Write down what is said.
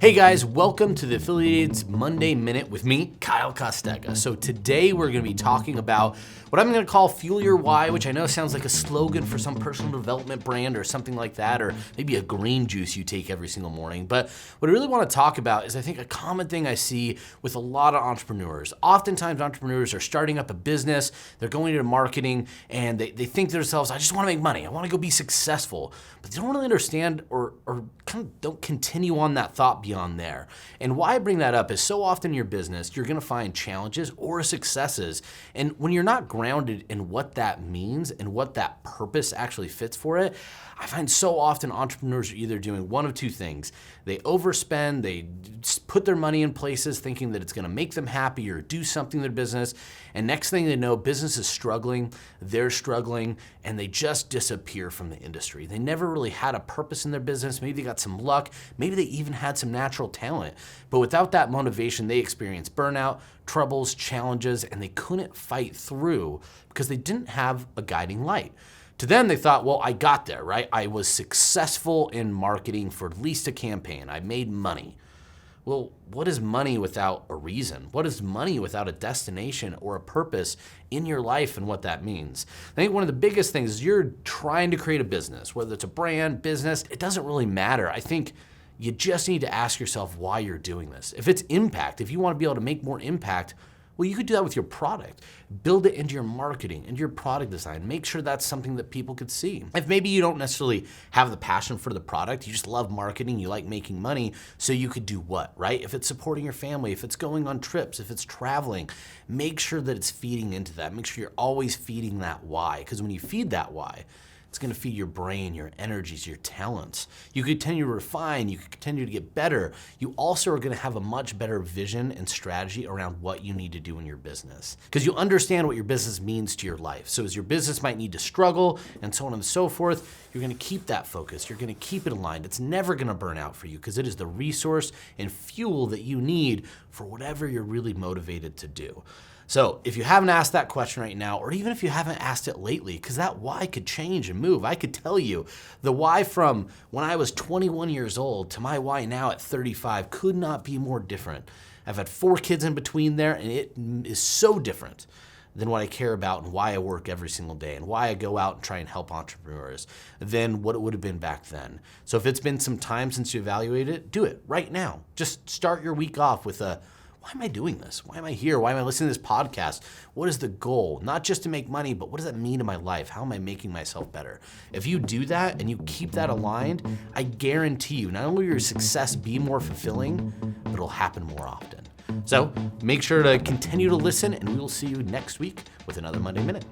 Hey guys, welcome to the Affiliates Monday Minute with me, Kyle Costega. So today we're going to be talking about what I'm going to call Fuel Your Why, which I know sounds like a slogan for some personal development brand or something like that, or maybe a green juice you take every single morning. But what I really want to talk about is I think a common thing I see with a lot of entrepreneurs. Oftentimes entrepreneurs are starting up a business, they're going into marketing, and they think to themselves, I just want to make money, I want to go be successful. But they don't really understand or kind of don't continue on that thought beyond there. And why I bring that up is so often in your business, you're gonna find challenges or successes. And when you're not grounded in what that means and what that purpose actually fits for it, I find so often entrepreneurs are either doing one of two things. They overspend, they put their money in places thinking that it's gonna make them happy or do something in their business. And next thing they know, business is struggling, they're struggling, and they just disappear from the industry. They never really had a purpose in their business. Maybe they got some luck, maybe they even had some natural talent. But without that motivation, they experienced burnout, troubles, challenges, and they couldn't fight through because they didn't have a guiding light. To them, they thought, well, I got there, right? I was successful in marketing for at least a campaign. I made money. Well, what is money without a reason? What is money without a destination or a purpose in your life and what that means? I think one of the biggest things is you're trying to create a business, whether it's a brand, business, it doesn't really matter. I think you just need to ask yourself why you're doing this. If it's impact, if you want to be able to make more impact, well, you could do that with your product. Build it into your marketing, into your product design. Make sure that's something that people could see. If maybe you don't necessarily have the passion for the product, you just love marketing, you like making money, so you could do what, right? If it's supporting your family, if it's going on trips, if it's traveling, make sure that it's feeding into that. Make sure you're always feeding that why, because when you feed that why, it's gonna feed your brain, your energies, your talents. You continue to refine, you continue to get better. You also are gonna have a much better vision and strategy around what you need to do in your business. Because you understand what your business means to your life. So as your business might need to struggle and so on and so forth, you're gonna keep that focus, you're gonna keep it aligned. It's never gonna burn out for you because it is the resource and fuel that you need for whatever you're really motivated to do. So if you haven't asked that question right now, or even if you haven't asked it lately, because that why could change and move. I could tell you the why from when I was 21 years old to my why now at 35 could not be more different. I've had 4 kids in between there, and it is so different than what I care about and why I work every single day and why I go out and try and help entrepreneurs than what it would have been back then. So if it's been some time since you evaluated it, do it right now. Just start your week off with a, why am I doing this? Why am I here? Why am I listening to this podcast? What is the goal? Not just to make money, but what does that mean to my life? How am I making myself better? If you do that and you keep that aligned, I guarantee you, not only will your success be more fulfilling, but it'll happen more often. So make sure to continue to listen, and we will see you next week with another Monday Minute.